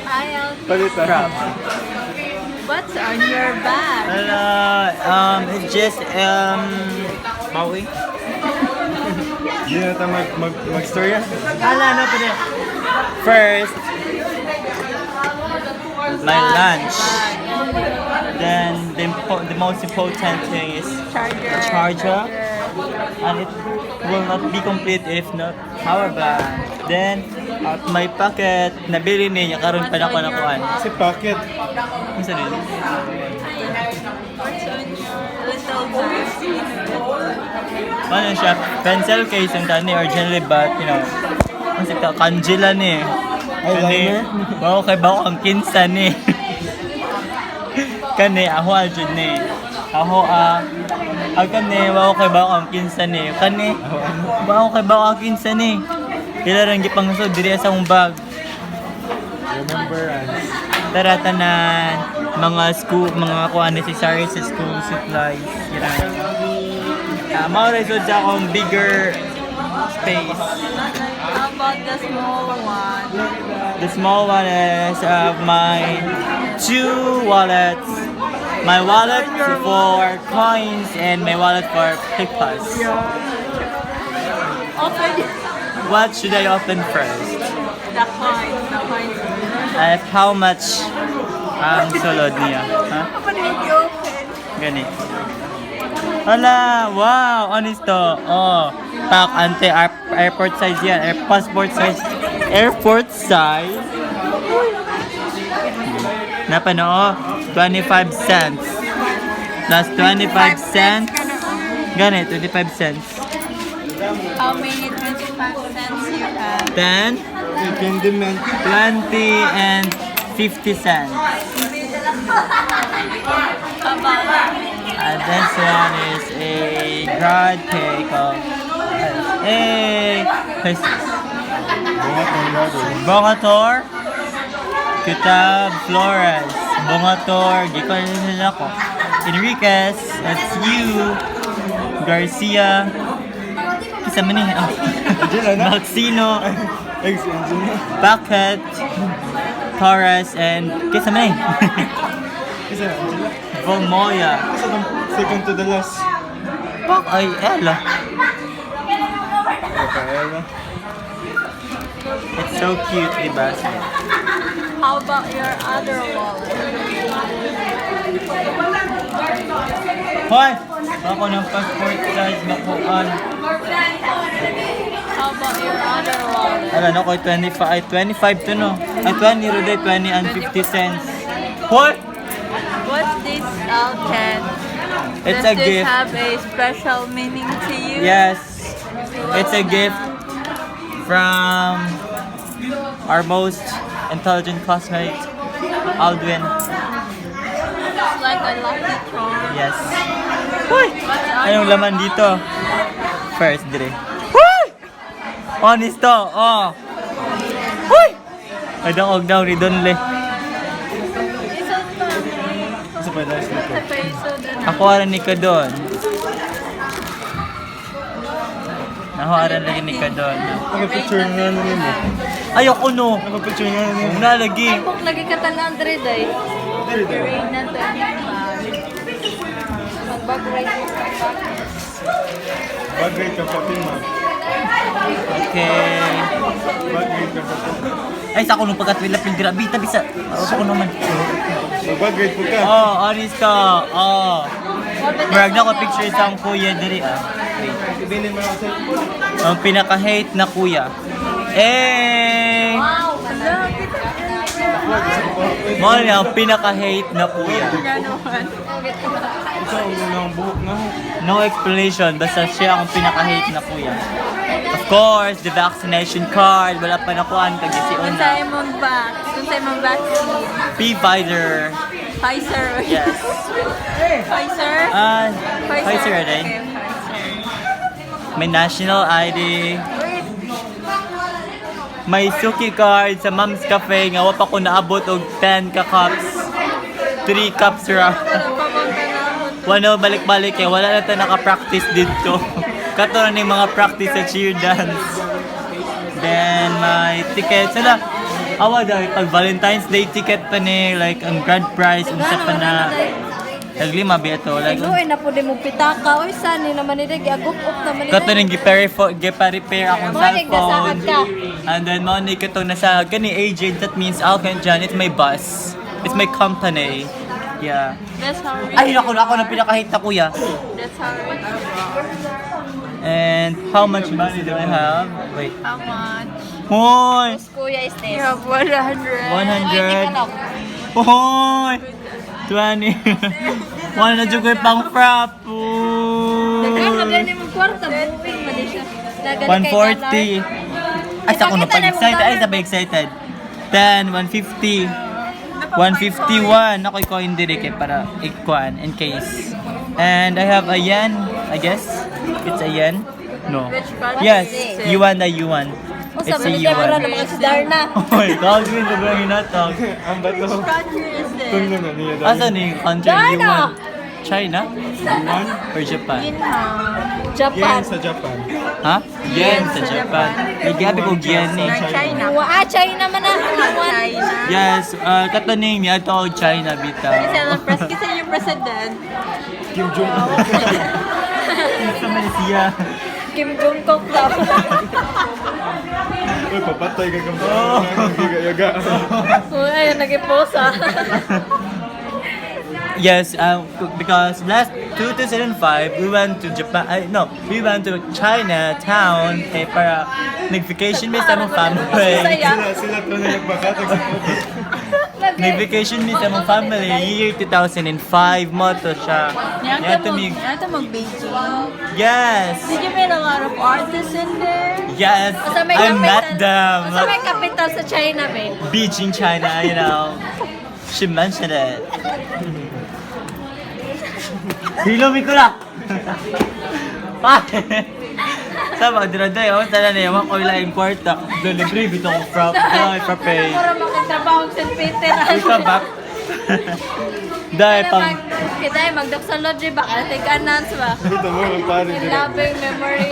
Hi, Alfie. Palitan. What's on your bag? It's just, Maui? Hindi na tayo mag-story yan. No, pwede. First, my lunch. Then, the most important thing is Charger. the charger. And it will not be complete if not power bank. Then, at my pocket, nabili niya, karon pa na ko nakuhaan. Kasi pocket. Ano sa nila? What's on your little bag? Ano siya? Pencil case ang tani originally, but you know, kasi kanjila ni. Eyeliner? Bawa kay bawa ang kinsa ni. Kani ako aljud ni. Ako kani bawa kay bawa ang kinsa ni. Kani bawa kay bawa ang kinsa ni. Kila rin gipangsud diri sa akong bag. Remembrance. Tara tanan mga school, mga kuan necessary sa school supplies. Mao ra sa akong bigger space. How about the small one? The small one is my two wallets. My wallet for coins and my wallet for pickpots. Open What should I open first? the coins. The coins. How much ang sulod niya? Huh? Open it, you open. Gani. Hala, wow, honest to. Oh, pack airport size yan. Passport size. Airport size. Napano, 25 cents. Plus 25 cents. Gani, 25 cents. How many 25 cents you have? 10, Condiment. 20, and 50 cents. How about This one is a grad cake of pesos. Bongator, Kitab Flores, Bongator, Gikon nila ko. Enriquez, that's you. Garcia, kisa man eh. Maxino, Ex-engineer. Bucket, Torres, and kisa man eh. Isa na, Angela. Volmoya. Isa na, second to the last. Pak ay Ella. Rafaela. It's so cute, diba? how about your other wallet? Hoy! Bako ng passport size bakuan. How about your other wallet? Alam no, 25 to no. Ay 20 rude, 20 and 50 cents. Hoy! What's this, Alken? It's Does a this gift. have a special meaning to you? Yes. It's a gift from our most intelligent classmate, Aldwin. It's like a lucky charm. Yes. Hoy! What's on Anong your laman dito? First, dire. Hoy! Honest to, oh. Hoy! Ay, dangog daw ni Donle. Isa pa. Isa pa last nito. Sa peso doon. Ako aran ni ka doon. Ako aran lagi ni ka doon. Nakapicture nga na nimo. Ayoko no. Nakapicture nga na nimo. Una lagi. Ay, kung lagi ka talandre day. Dali daw. Grade na to. Mag-grade ka pa. Bag-grade ka pa, Pima. Okay. Bag-grade ka pa. Ay, sa ako nung pagkatwilapil grabe. Tabi sa... Ako ko naman. Bag-grade po ka. Oh, honest ka. Oh. Marag na ko picture sa ang kuya diri ah. Ibilin mo lang sa Ang pinaka-hate na kuya. Eh! Wow! Hala, kita. Mo na ang pinaka-hate na kuya. Gano'n. Isa, ulo ng buhok na ho. No explanation, basta siya ang pinaka-hate na kuya. Of course, the vaccination card, wala pa nakuhaan kag si Kung una. sa'yo mong back. Kung sa'yo mong vaccine. Pfizer. Pfizer. Yes. Pfizer? Pfizer Okay, rin. Pfizer. May national ID. May suki card sa Mom's Cafe nga wa pa ko naabot og 10 ka cups. 3 cups ra. Wala balik-balik eh, wala na tayo naka-practice dito. Kato na ni mga practice sa cheer dance. Then, may ticket. Sala, Awa daw, pag Valentine's Day ticket pa ni, like, ang grand prize, unsa pa na, naglima ba ito? Like, Luoy na po di mo pitaka. Oy, sani naman nila. Giagup-up naman nila. kato nang gipa-repair akong Morning, cellphone. nasakad ka. And then, morning kato nasa gani agent, that means Alcan Jan, it's my bus. It's my company. Yeah. That's how rich. Ay, ako na pinakahita kuya. That's how rich. And how much money do I have? Wait. How much? Hoy! Kuya is this? You have 100. 100. Hoy! 20. Wala na dyan ko yung pang frap. Dagan na ganyan mong kwarta. Buwing man siya. 140. Ay, sa ko na pag-excited. Ay, sabay excited. 10, 150. 151. Ako'y coin diri kay para ikuan in case. And I have a yen, I guess. It's a yen. No. Yes, yuan na yuan. It's a yuan. na. Hoy, tawag din na ba hinatag? Ang bato. Kung naman niya daw. Asa ni country yuan? China? Yuan? Or Japan? Japan. Yen sa Japan. Ha? Yen sa Japan. Ay, gabi ko yen eh. China. China man na. China. Yes, kataning niya ito China bitaw. Kasi yung president. Kim Jong-un. Sa Malaysia. Kim Jong-kook daw. Uy, papatay ka kang yaga-yaga. Uy, ayun, nag-post ah. Yes, because last 2005 we went to Japan. No, we went to Chinatown para nag-vacation mi sa mong family. Sila to na nagpakatag sa Nag-vacation mi sa mong family year 2005 mo to siya. Yato mag-Beijing. Yes. Did you meet a lot of artists in there? Yes, Asa may I met capital- them. Asa may capital sa China, be? Beijing, China, you know. She mentioned it. Hilomi ko lang! Sama, dinaday, oh, tala na yaman ko yung kwarta. Delivery, bito ko frappe. Para makatrabaho sa St. Peter. Ika back. Dahil pang... Kita ay magdoxology ba? Kaya tig-announce ba? Ito mo, magpari din. Labing memory.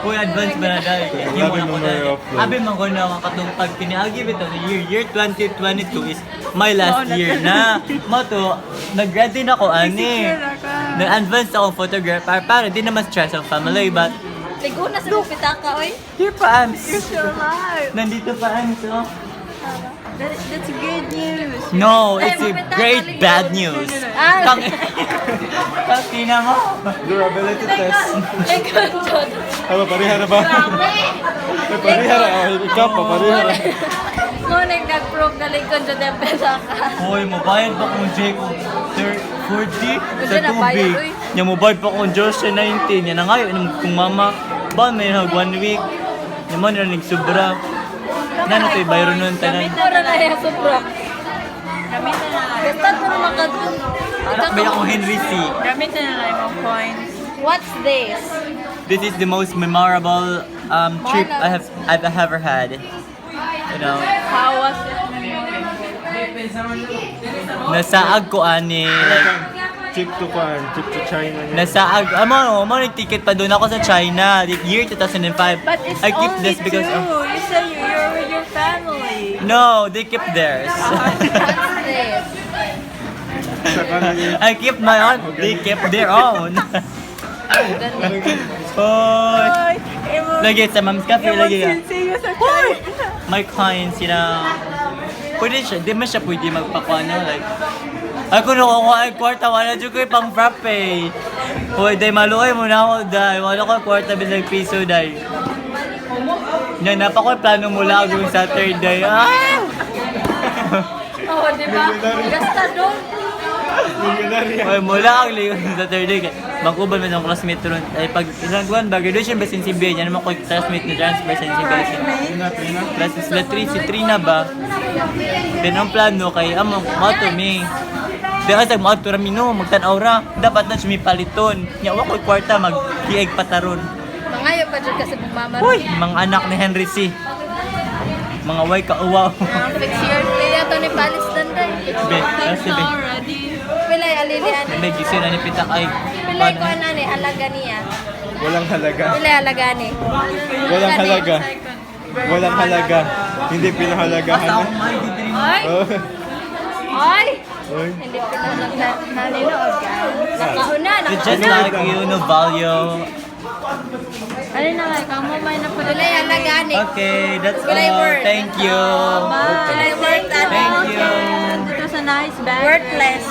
Uy, advance ba na dahil? Labing memory of love. Abi man ko na katong pag piniagi bito na year 2022 is my last year na. Mato, nag-grad din ako ani. Nag-advance akong photographer para di naman stress ang family but Liguna sa pitaka, oy. here pa Ams. You're still alive. Nandito pa Ams, oh. That's good news. No, it's Ay, a mapitaka, great ligyan. bad news. Ah. Tina mo. Durability test. Liguna. Ano, pariha na ba? Ay, pariha na. Ikaw pa, pariha na. Ngunit nag-prove na ligod sa pitaka. Hoy, mabayad pa kung J ko 40 sa Kasi nabayad, tubig. uy. Yung mabayad pa kung Diyos sa 19. Yan na ngayon, kung mama, ba may nag 1 week. Yung mo na nagsubra. Nano kayo bayro nun tanan. Para na yung sobra. Gamitin na lang. Gastan mo naman ka dun. Anak ba akong Henry C. Gamitin na lang yung coins. What's this? This is the most memorable trip I've ever had. You know, How was it? nasaag ko ani like Trip to Kwan, trip to China niya. nasaag mo nag-ticket pa doon ako sa China the year 2005. But it's I keep only this because two. You say you're with your family. no, they keep theirs. What's this? Saka na yun. I keep my own. They keep their own. Hoy. Lagi sa Mom's Cafe lagi ka. Sinsige sa China. My clients, you know. Pwede siya, di man siya pwede magpakuha na, like, ako nung kukuha ay kwarta, wala dyan ko yung pang frappe. Hoy, day, maluoy mo na ako, day. Wala ko yung kwarta, bisag piso, day. Yan, napako yung plano mula ako yung Saturday. Ah! Oh, di ba? Gasta doon. Millionaire. Hoy, mula ako ligon sa Saturday. Magkuban mo ng classmate ron. Ay, pag isang buwan ba, graduation ba sinsibiyan? Yan naman ko yung classmate ni transfer sensibility. Trina, Trina. Plus, sila si Trina ba? Then ang plano kay among mato mi. Then asag mato rami no magtan-aw ra. Dapat na sumi paliton. Nya wa ko'y kwarta mag-kieg pataron. Mangayo pa dyan kasi bumamar. Uy, mga anak ni Henry C. Mga way kauwaw. Fix your play ato ni Palistan day. Be, kasi be. Already. Pilay alilian. May gising na ni pitak ay. Pilay ko ana ni halaga niya. Walang halaga. Pilay halaga ni. Walang halaga. Walang halaga. Hindi pinahalagahan. Ay! Oh. Ay! Oy. Hindi ko na nalinood ka. Nakauna, You just like you, no value. Ano na nga, ikaw mo may napalala yan na gani. Okay, that's Kulay all. word. Thank you. Bye! Thank you. Dito sa nice bag. Worthless.